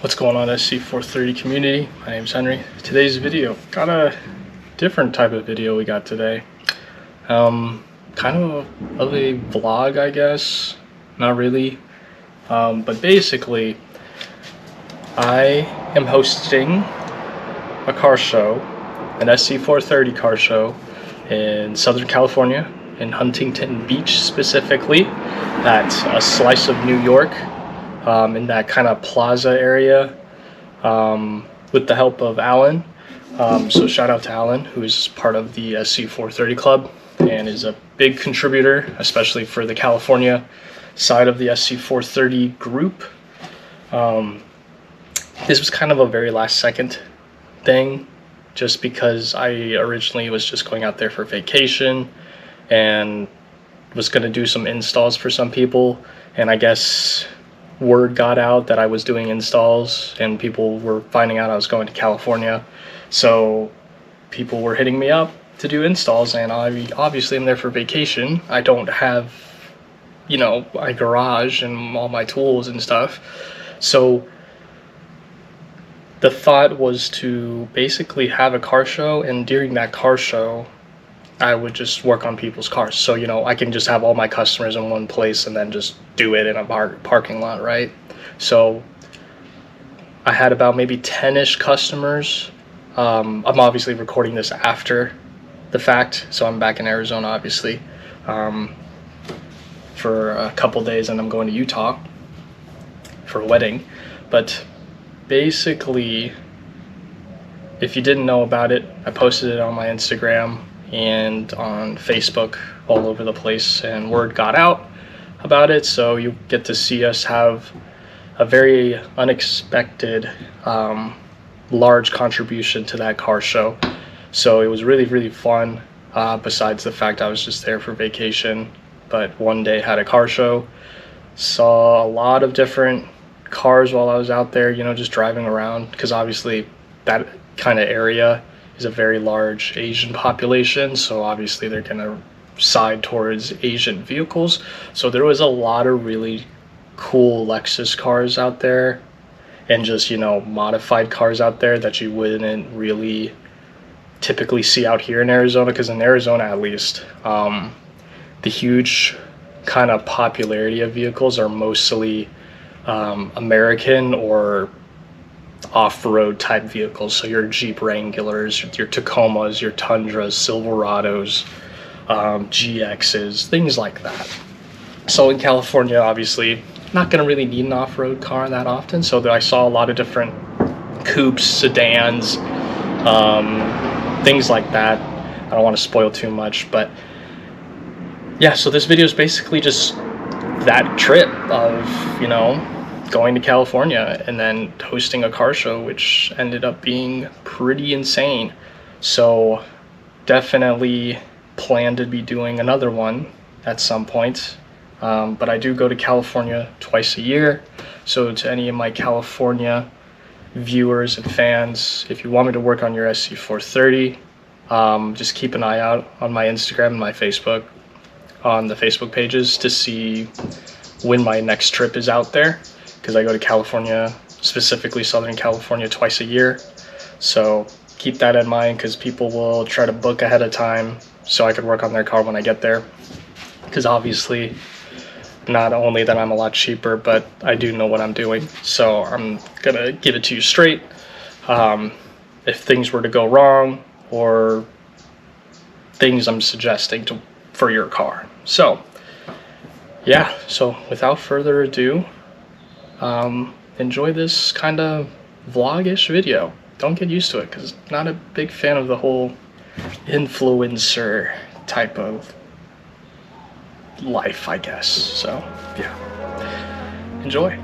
What's going on, SC430 community? My name's Henry. Today's video, got a different type of video we got today. Kind of a vlog, I guess. Not really. But basically, I am hosting a car show, an SC430 car show in Southern California, in Huntington Beach specifically. That's a slice of New York. In that kind of plaza area, with the help of Alan. So shout out to Alan, who is part of the SC430 club and is a big contributor, especially for the California side of the SC430 group. This was kind of a very last second thing, just because I originally was just going out there for vacation and was going to do some installs for some people, and I guess word got out that I was doing installs and people were finding out I was going to California, so people were hitting me up to do installs, and I obviously am there for vacation. I don't have, my garage and all my tools and stuff, so the thought was to basically have a car show, and during that car show I would just work on people's cars. So, I can just have all my customers in one place and then just do it in a parking lot, right? So I had about maybe 10-ish customers. I'm obviously recording this after the fact, so I'm back in Arizona, obviously, for a couple days, and I'm going to Utah for a wedding. But basically, if you didn't know about it, I posted it on my Instagram and on Facebook all over the place, and word got out about it, so you get to see us have a very unexpected large contribution to that car show. So it was really fun, besides the fact I was just there for vacation. But one day had a car show, saw a lot of different cars while I was out there, just driving around, because obviously that kind of area is a very large Asian population, so obviously they're going to side towards Asian vehicles. So there was a lot of really cool Lexus cars out there, and just modified cars out there that you wouldn't really typically see out here in Arizona, because in Arizona at least, the huge kind of popularity of vehicles are mostly American or off-road type vehicles. So your Jeep Wranglers, your Tacomas, your Tundras, Silverados, GXs, things like that. So in California, obviously not going to really need an off-road car that often, so I saw a lot of different coupes, sedans, things like that. I don't want to spoil too much, but yeah, so this video is basically just that trip of going to California and then hosting a car show, which ended up being pretty insane. So definitely plan to be doing another one at some point. But I do go to California twice a year. So to any of my California viewers and fans, if you want me to work on your SC430, just keep an eye out on my Instagram and my Facebook, on the Facebook pages, to see when my next trip is out there, because I go to California, specifically Southern California, twice a year. So keep that in mind, because people will try to book ahead of time so I could work on their car when I get there. Because obviously, not only that I'm a lot cheaper, but I do know what I'm doing. So I'm gonna give it to you straight. If things were to go wrong, or things I'm suggesting for your car. So yeah, so without further ado, enjoy this kind of vlog-ish video. Don't get used to it, because I'm not a big fan of the whole influencer type of life, I guess. So yeah, enjoy.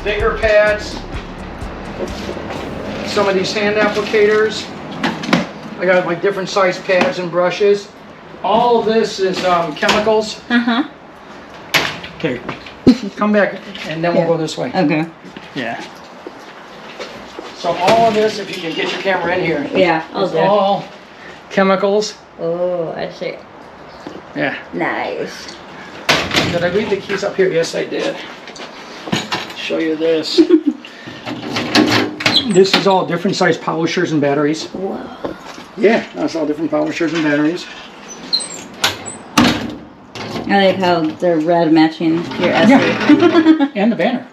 bigger pads, some of these hand applicators. I got my different size pads and brushes. All of this is chemicals. Uh-huh. Okay, come back and then we'll go this way. Okay. Yeah. So all of this, if you can get your camera in here. Yeah, I'll is do. all chemicals. Oh, I see. Yeah. Nice. Did I leave the keys up here? Yes, I did. Show you this. This is all different size polishers and batteries. Whoa. Yeah, that's all different polishers and batteries. I like how they're red matching your SC. Yeah. And the banner.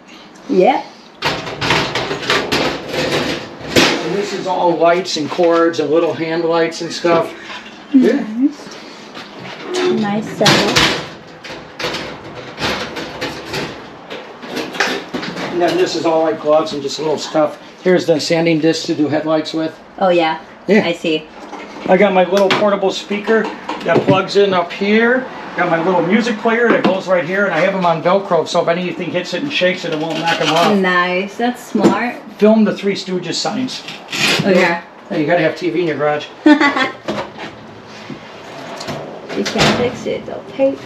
Yeah. And this is all lights and cords and little hand lights and stuff. Yeah. Nice setup. And then this is all like gloves and just little stuff. Here's the sanding disc to do headlights with. Oh yeah. Yeah. I see. I got my little portable speaker that plugs in up here. Got my little music player that goes right here, and I have them on Velcro, so if anything hits it and shakes it, it won't knock them off. Nice. That's smart. Film the Three Stooges signs. Oh yeah. Hey, you gotta have TV in your garage. You can't fix it, they'll tape.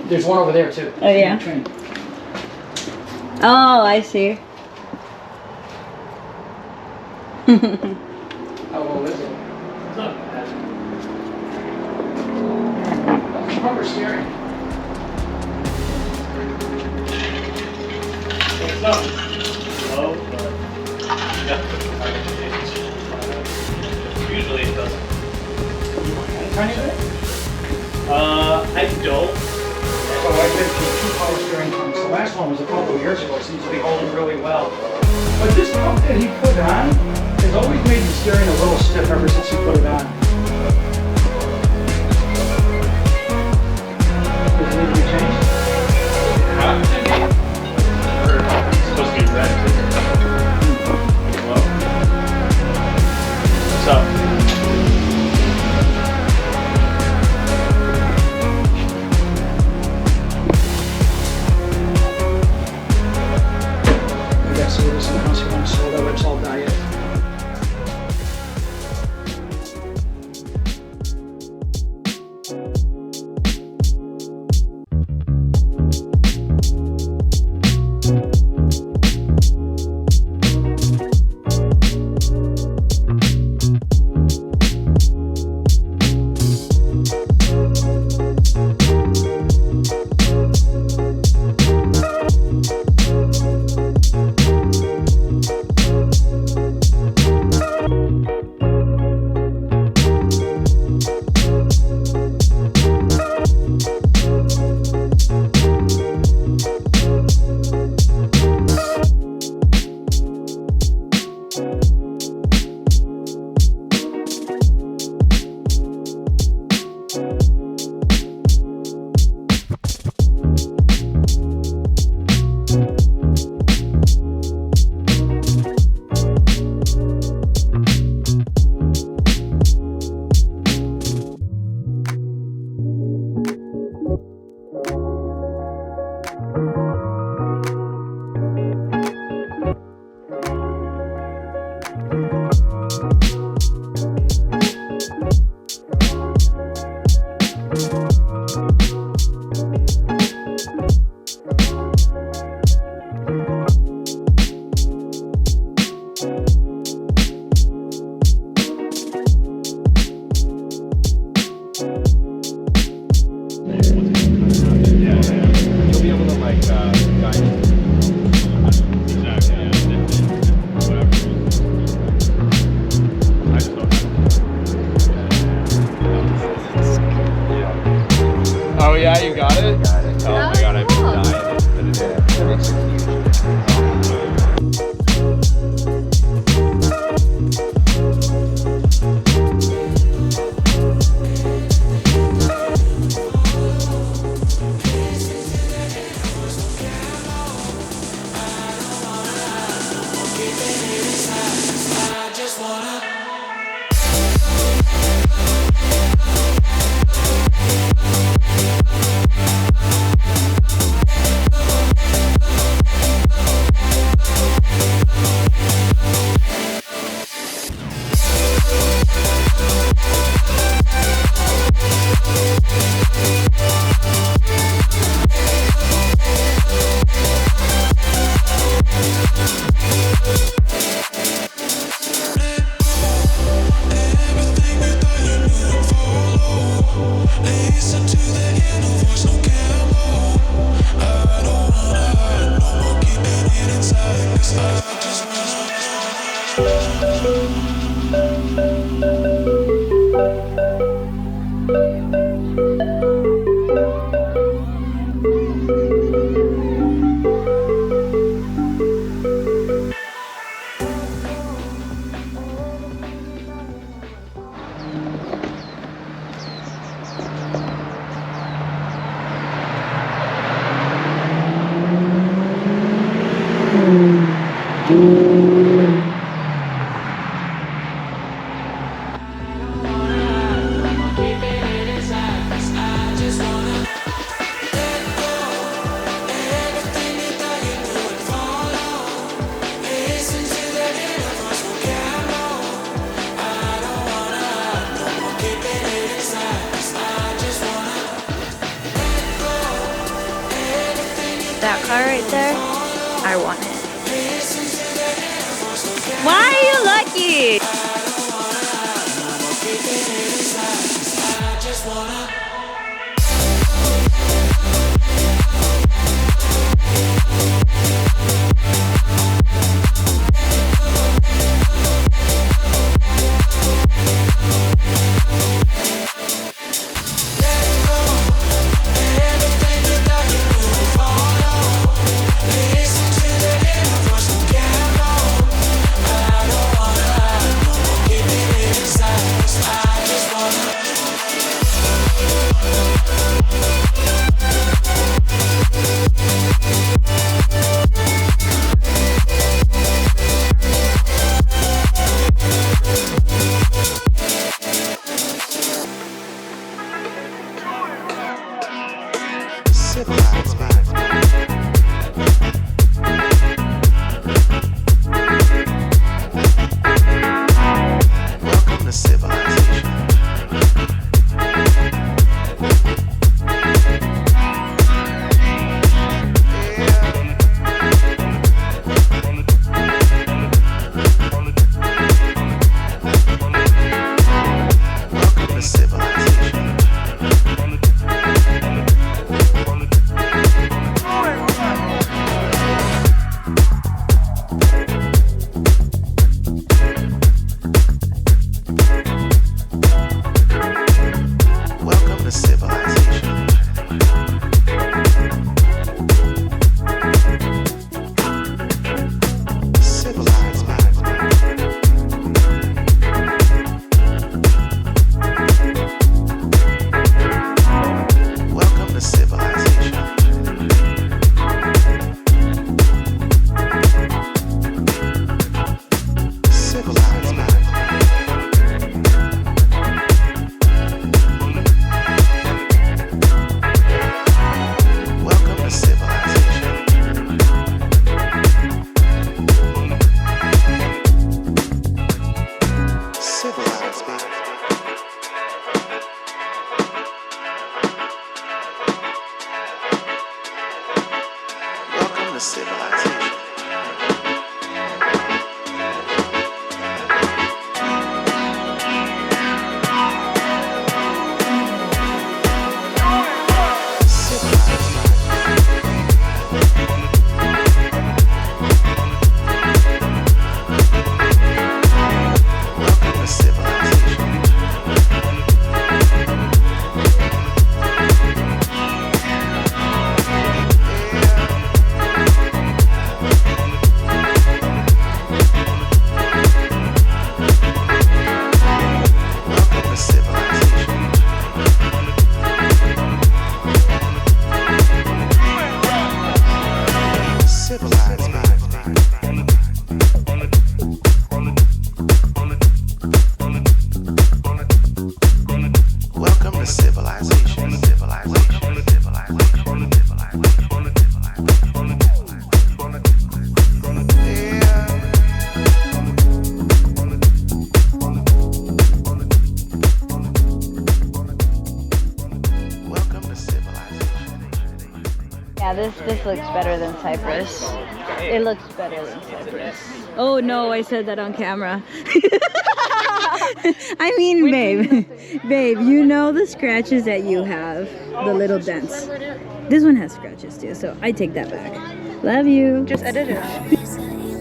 There's one over there too. Oh yeah. Oh, I see. How old is it? It's not bad. Rubber steering. It's not slow, but you got to usually it doesn't. Tiny bit? I don't. So I did two power steering pumps. The last one was a couple of years ago. It seems to be holding really well. But this pump that he put on has always made the steering a little stiff ever since he put it on. Does it need to be changed? It's supposed to be red too. Hello? What's up? I got service in the house. You want soda? It's all diet. Oh yeah, you got it? Oh my god, I've been dying to put it in. That makes a huge I That car right there, I want it. Why are you lucky? Yeah, this looks better than Cyprus. It looks better than Cyprus. Oh no, I said that on camera. I mean, babe, you know the scratches that you have, the little dents. This one has scratches too, so I take that back. Love you. Just edit it.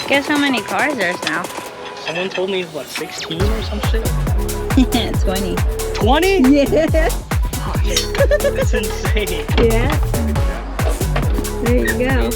Guess how many cars there's now? Someone told me, what, 16 or some shit? 20. 20? Yeah. That's insane. Yeah. There you go.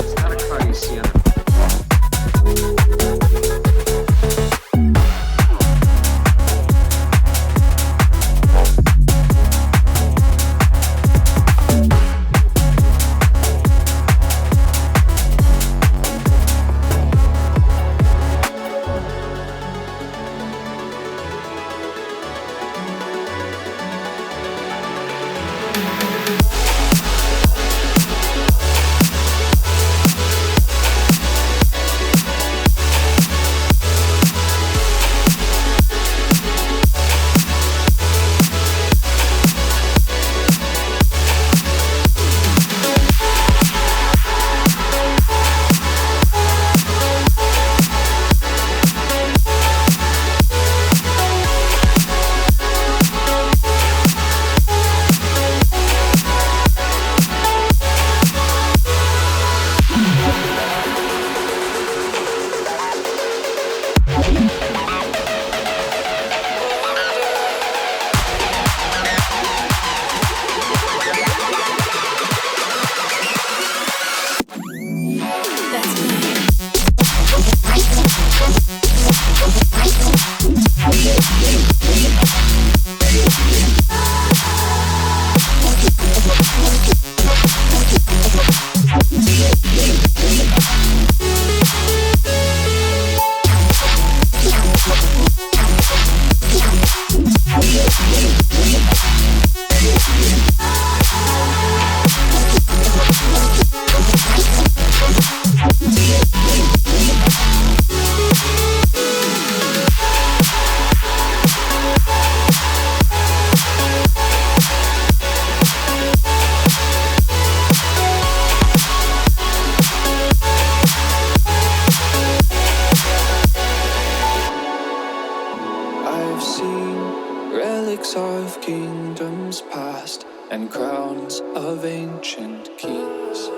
relics of kingdoms past and crowns of ancient kings.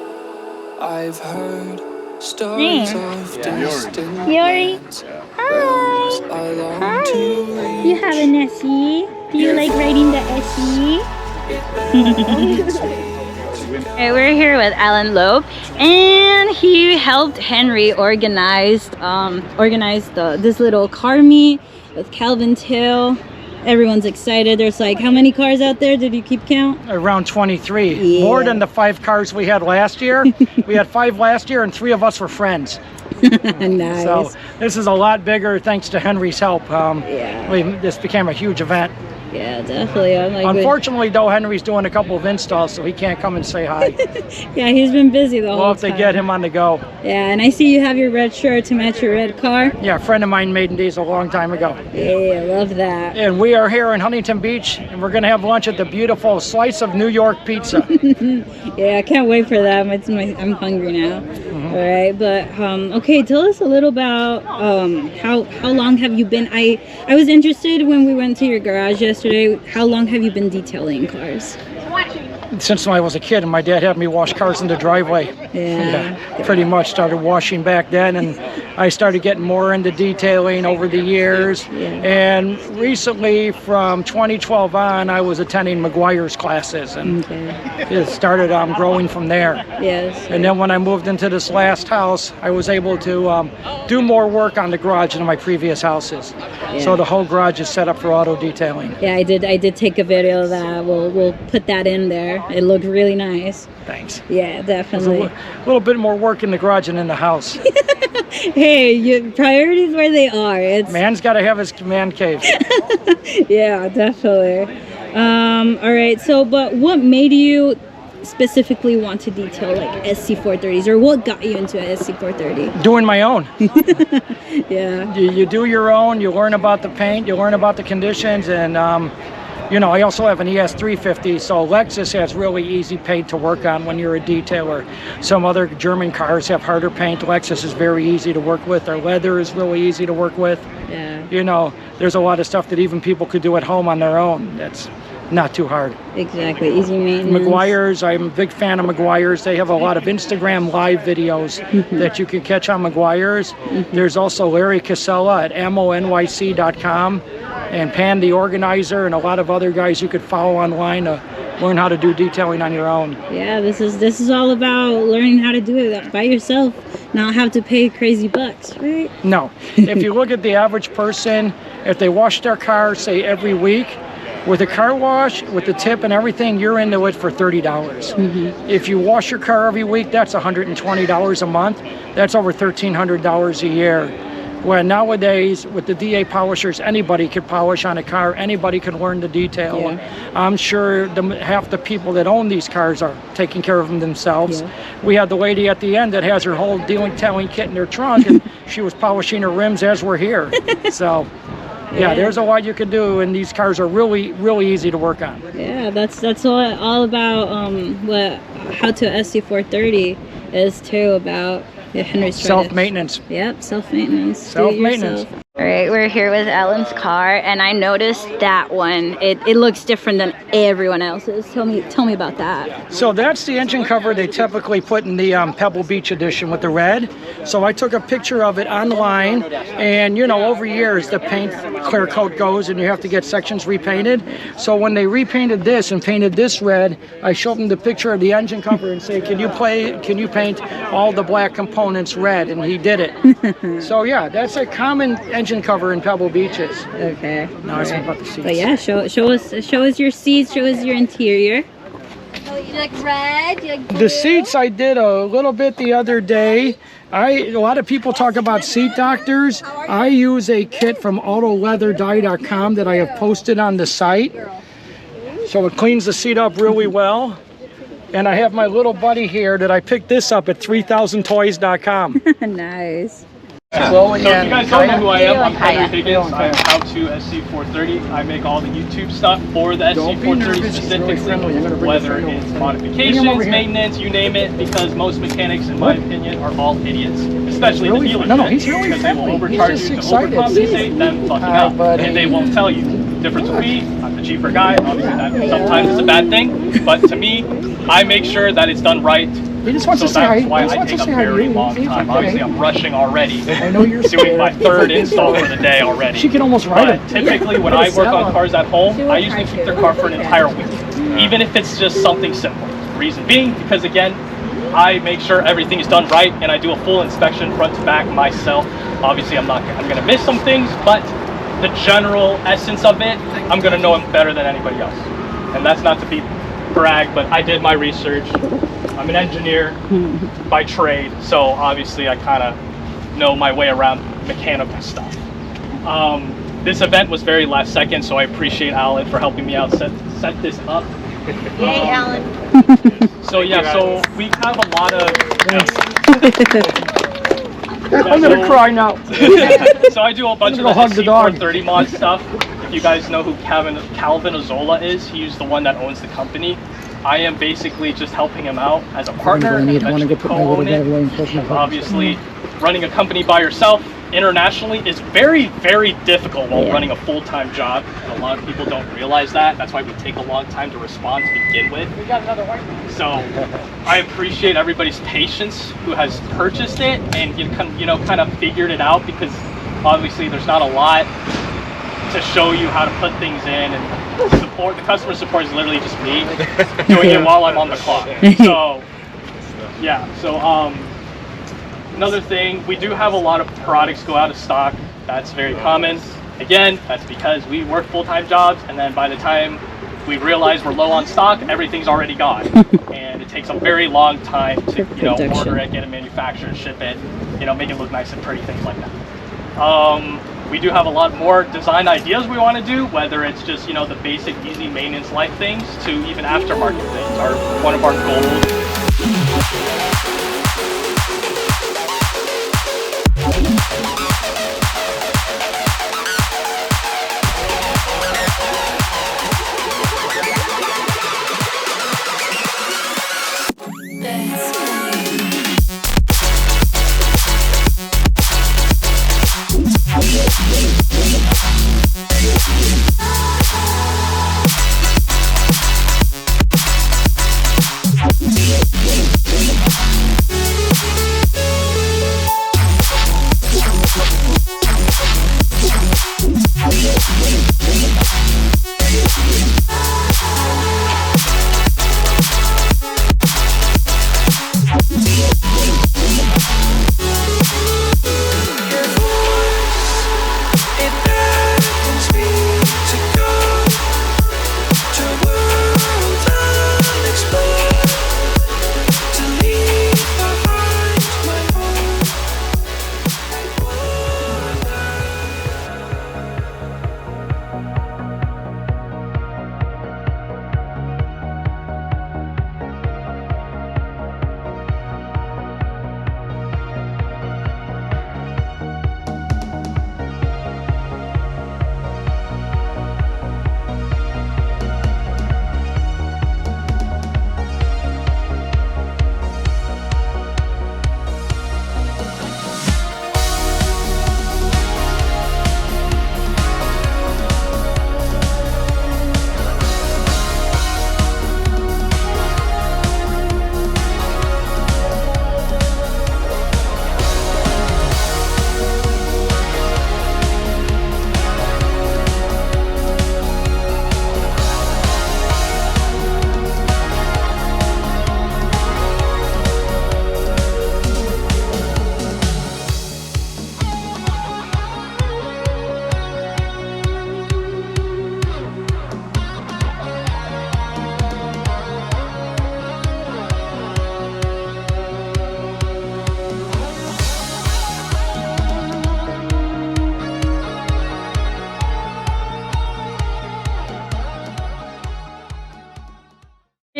I've heard stories of distant Yuri. lands, Hi. I long to reach. You have an SE? Do you like riding the SE? Okay, we're here with Alan Loeb, and he helped Henry organize this little car meet with Calvin Till. Everyone's excited. There's like, how many cars out there? Did you keep count? Around 23. Yeah. More than the 5 cars we had last year. We had 5 last year and 3 of us were friends. Nice. So this is a lot bigger thanks to Henry's help. Yeah. This became a huge event. Yeah, definitely. I'm like, Unfortunately, though, Henry's doing a couple of installs, so he can't come and say hi. yeah, he's been busy the whole We'll have time. to get him on the go. Yeah, and I see you have your red shirt to match your red car. Yeah, a friend of mine made these a long time ago. Yeah, I love that. And we are here in Huntington Beach, and we're going to have lunch at the beautiful Slice of New York Pizza. Yeah, I can't wait for that. I'm hungry now. All right, but okay, tell us a little about how long have you been? I was interested when we went to your garage yesterday. How long have you been detailing cars? Since I was a kid, and my dad had me wash cars in the driveway. Yeah. Pretty much started washing back then, and I started getting more into detailing over the years. Yeah. And recently, from 2012 on, I was attending McGuire's classes, and it started growing from there. Yes. And then when I moved into this last house, I was able to do more work on the garage than my previous houses. So the whole garage is set up for auto detailing. Yeah, I did take a video of that. We'll put that in there. It looked really nice. Thanks. Yeah, definitely. A little bit more work in the garage than in the house. Hey, your priorities where they are. It's Man's got to have his man cave. yeah, definitely. All right. So, but what made you specifically want to detail like SC430s, or what got you into a SC430? Doing my own. Yeah. You do your own, you learn about the paint, you learn about the conditions, and you know, I also have an ES350, so Lexus has really easy paint to work on when you're a detailer. Some other German cars have harder paint. Lexus is very easy to work with. Their leather is really easy to work with. Yeah. You know, there's a lot of stuff that even people could do at home on their own. That's not too hard. Exactly, easy maintenance. McGuire's, I'm a big fan of McGuire's. They have a lot of Instagram live videos that you can catch on McGuire's. There's also Larry Casella at ammonyc.com, and Pan the Organizer, and a lot of other guys you could follow online to learn how to do detailing on your own. Yeah, this is all about learning how to do it by yourself, not have to pay crazy bucks, right? No. If you look at the average person, if they wash their car, say, every week, with a car wash, with the tip and everything, you're into it for $30. If you wash your car every week, that's $120 a month. That's over $1,300 a year. When nowadays, with the DA polishers, anybody could polish on a car, anybody can learn the detail. Yeah. I'm sure half the people that own these cars are taking care of them themselves. Yeah. We had the lady at the end that has her whole detailing kit in her trunk, and she was polishing her rims as we're here. So, yeah, there's a lot you can do, and these cars are really, really easy to work on. Yeah, that's all about what how to SC430 is too, about Henry's Self-maintenance. Yep, self-maintenance. Self-maintenance. All right, we're here with Alan's car, and I noticed that one. It looks different than everyone else's. Tell me about that. So that's the engine cover they typically put in the Pebble Beach edition with the red. So I took a picture of it online, and you know, over years the paint clear coat goes and you have to get sections repainted. So when they repainted this and painted this red, I showed them the picture of the engine cover and say, can you paint all the black components red? And he did it. So yeah, that's a common engine cover in Pebble Beaches. Okay. Now it's about the seats. But yeah, show us your seats, show us your interior. Oh, you like red? You like blue? The seats I did a little bit the other day. A lot of people talk about seat doctors. I use a kit from autoleatherdye.com that I have posted on the site. So it cleans the seat up really well. And I have my little buddy here that I picked this up at 3000toys.com. Nice. So if you guys don't know who I am, I'm Henry Higgins. I'm How to SC430. I make all the YouTube stuff for the SC430 specifically, whether it's modifications, maintenance, you name it, because most mechanics, in my opinion, are all idiots, especially the dealers. No, he's really because they will friendly. overcharge He's you just to excited. overcompensate them fucking up, and they won't tell you. Difference with me, I'm the cheaper guy. Obviously, that sometimes is a bad thing, but to me, I make sure that it's done right. He just wants So to say hi. that's why I take a very long time. Obviously, I'm rushing already. I know you're doing my third install for the day already. She can almost ride But it. typically, when I work on cars at home, I usually keep their car for an entire week, even if it's just something simple. Reason being, because again, I make sure everything is done right, and I do a full inspection front to back myself. Obviously, I'm going to miss some things, but the general essence of it, I'm going to know it better than anybody else. And that's not to be brag, but I did my research. I'm an engineer by trade, so obviously I kind of know my way around mechanical stuff. This event was very last second, so I appreciate Alan for helping me out set this up. Yay, Alan. So yeah, so we have a lot of... I'm going to cry now. So I do a bunch of the SC430 mod stuff. If you guys know who Calvin Ozola is, he's the one that owns the company. I am basically just helping him out as a partner. Obviously, running a company by yourself internationally is very, very difficult while running a full-time job. And a lot of people don't realize that. That's why we take a long time to respond to begin with. We got another white. So I appreciate everybody's patience who has purchased it and kind of figured it out, because obviously there's not a lot to show you how to put things in, and support. The customer support is literally just me doing it while I'm on the clock. So yeah, so another thing, we do have a lot of products go out of stock. That's very common. Again, that's because we work full-time jobs, and then by the time we realize we're low on stock, everything's already gone. And it takes a very long time to order it, get it manufactured, ship it, make it look nice and pretty, things like that. We do have a lot more design ideas we want to do, whether it's just, the basic easy maintenance light things to even aftermarket things are one of our goals.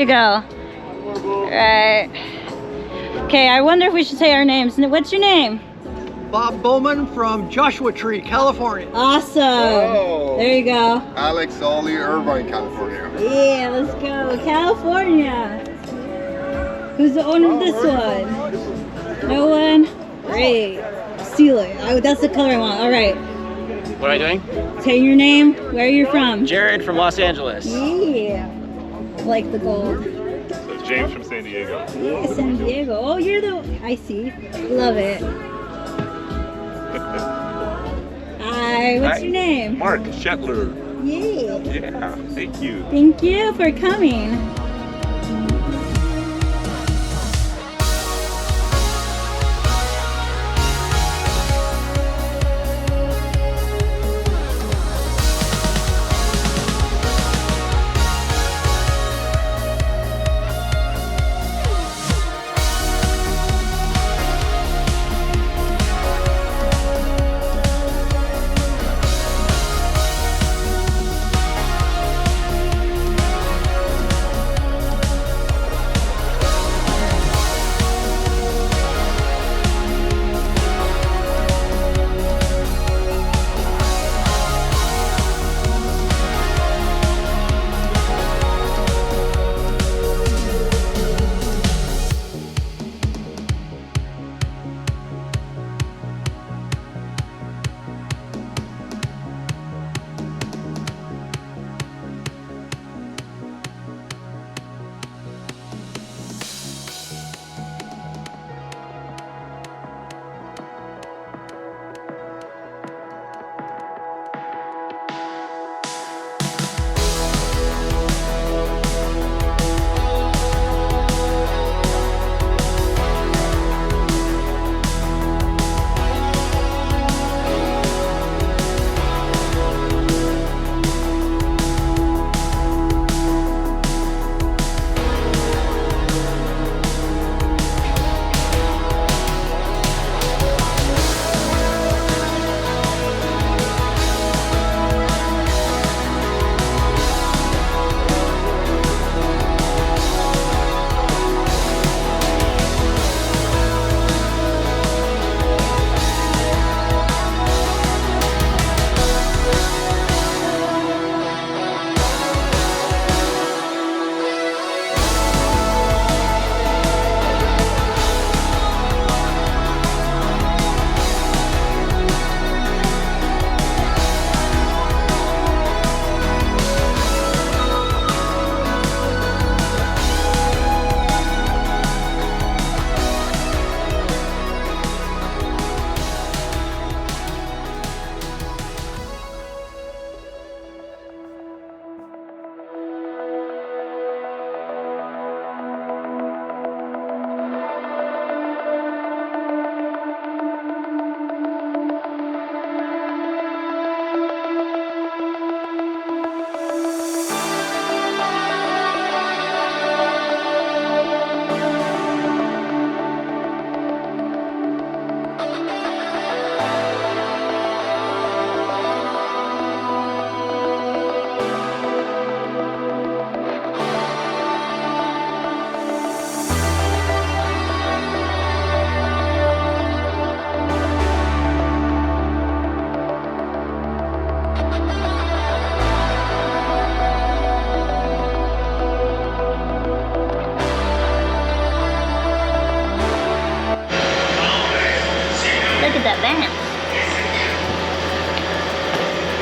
You go. Right. Okay, I wonder if we should say our names. What's your name? Bob Bowman from Joshua Tree, California. Awesome. Whoa. There you go. Alex Ollie, Irvine, California. Yeah, let's go. California. Who's the owner of this one? No one? Great. Steeler. Oh, that's the color I want. All right. What am I doing? Say your name. Where are you from? Jared from Los Angeles. Yeah. Like the gold. So James from San Diego. Yeah, San Diego. Oh, you're the... I see. Love it. Hi, what's your name? Mark Shetler. Yeah. Yeah, thank you. Thank you for coming.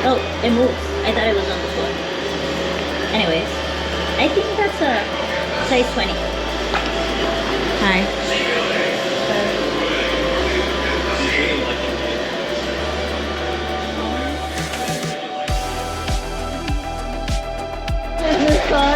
Oh, it moves. I thought it was on the floor. Anyways, I think that's a size 20. Hi. In the car.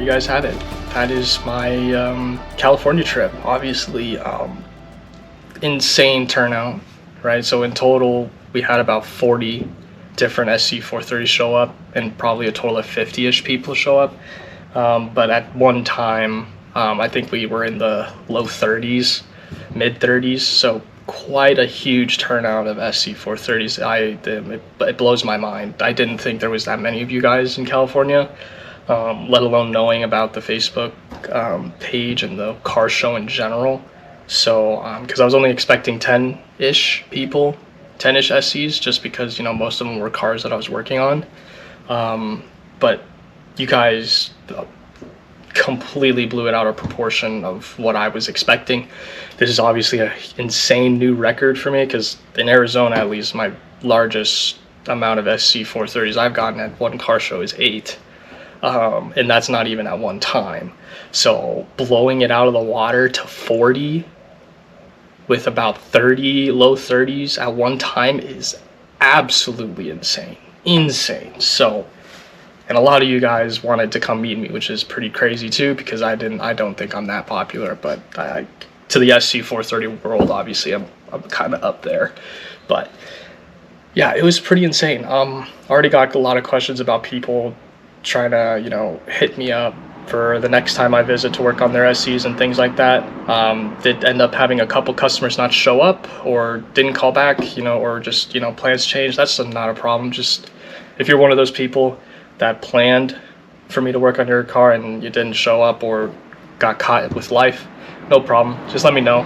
you guys have it. That is my California trip. Obviously, insane turnout, right? So in total, we had about 40 different SC430 show up, and probably a total of 50-ish people show up. But at one time, I think we were in the low 30s, mid 30s. So quite a huge turnout of SC430s. It blows my mind. I didn't think there was that many of you guys in California, let alone knowing about the Facebook page and the car show in general. So, because I was only expecting 10-ish people, 10-ish SCs, just because, you know, most of them were cars that I was working on. But you guys completely blew it out of proportion of what I was expecting. This is obviously an insane new record for me, because in Arizona, at least, my largest amount of SC430s I've gotten at one car show is 8. And that's not even at one time. So blowing it out of the water to 40 with about 30, low 30s at one time is absolutely insane. So, and a lot of you guys wanted to come meet me, which is pretty crazy too, because I don't think I'm that popular, but to the SC430 world, obviously I'm kind of up there. But yeah, it was pretty insane. Already got a lot of questions about people trying to, you know, hit me up for the next time I visit to work on their SCs and things like that. Did end up having a couple customers not show up or didn't call back, you know, or just, you know, plans changed. That's not a problem. Just if you're one of those people that planned for me to work on your car and you didn't show up or got caught with life, no problem. Just let me know.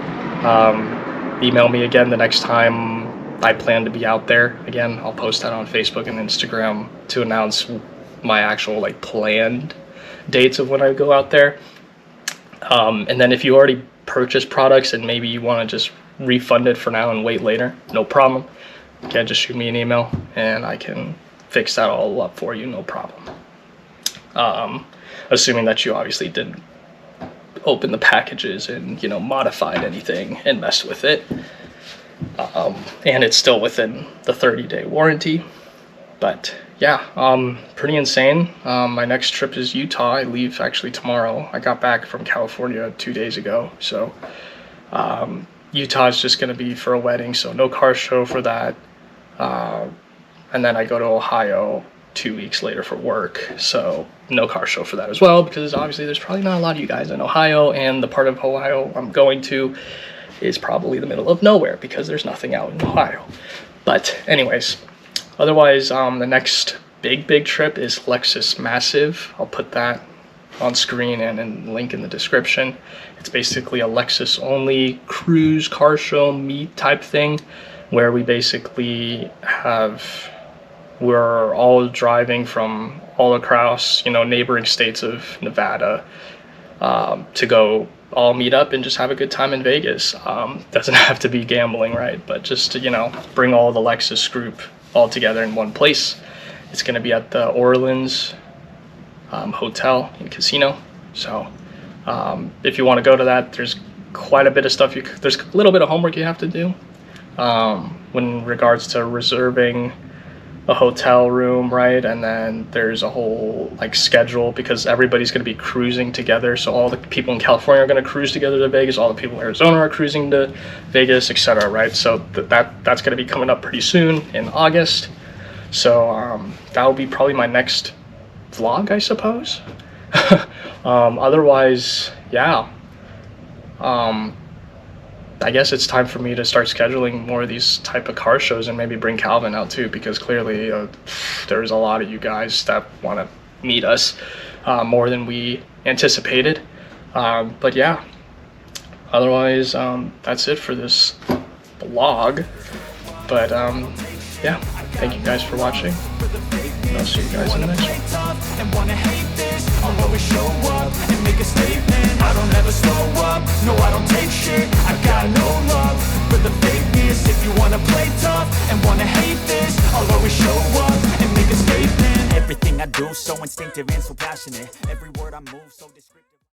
Email me again the next time I plan to be out there. Again, I'll post that on Facebook and Instagram to announce my actual like planned dates of when I go out there. And then if you already purchased products and maybe you want to just refund it for now and wait later, no problem. Again, just shoot me an email and I can fix that all up for you, no problem. Assuming that you obviously didn't open the packages and, you know, modified anything and messed with it. And it's still within the 30-day warranty. But yeah, pretty insane. My next trip is Utah. I leave actually tomorrow. I got back from California 2 days ago. So Utah is just going to be for a wedding, so no car show for that. And then I go to Ohio 2 weeks later for work, so no car show for that as well, because obviously there's probably not a lot of you guys in Ohio, and the part of Ohio I'm going to is probably the middle of nowhere because there's nothing out in Ohio. But anyways, otherwise, the next big trip is Lexus Massive. I'll put that on screen and in link in the description. It's basically a Lexus only cruise car show meet type thing, where we basically we're all driving from all across, you know, neighboring states of Nevada to go all meet up and just have a good time in Vegas. Doesn't have to be gambling, right? But just to, you know, bring all the Lexus group all together in one place. It's going to be at the Orleans Hotel and Casino. So if you want to go to that, there's quite a bit of stuff. There's a little bit of homework you have to do when regards to reserving a hotel room, right? And then there's a whole like schedule, because everybody's going to be cruising together. So all the people in California are going to cruise together to Vegas, all the people in Arizona are cruising to Vegas, etc., right? So that's going to be coming up pretty soon in August. So that will be probably my next vlog, I suppose. Otherwise, yeah, I guess it's time for me to start scheduling more of these type of car shows and maybe bring Calvin out too, because clearly there's a lot of you guys that want to meet us more than we anticipated. But yeah, otherwise that's it for this vlog. But yeah, thank you guys for watching, and I'll see you guys in the next one. I'll always show up and make a statement. I don't ever slow up, no I don't take shit. I got no love for the fakeness. If you wanna play tough and wanna hate this, I'll always show up and make a statement. Everything I do so instinctive and so passionate. Every word I move so descriptive.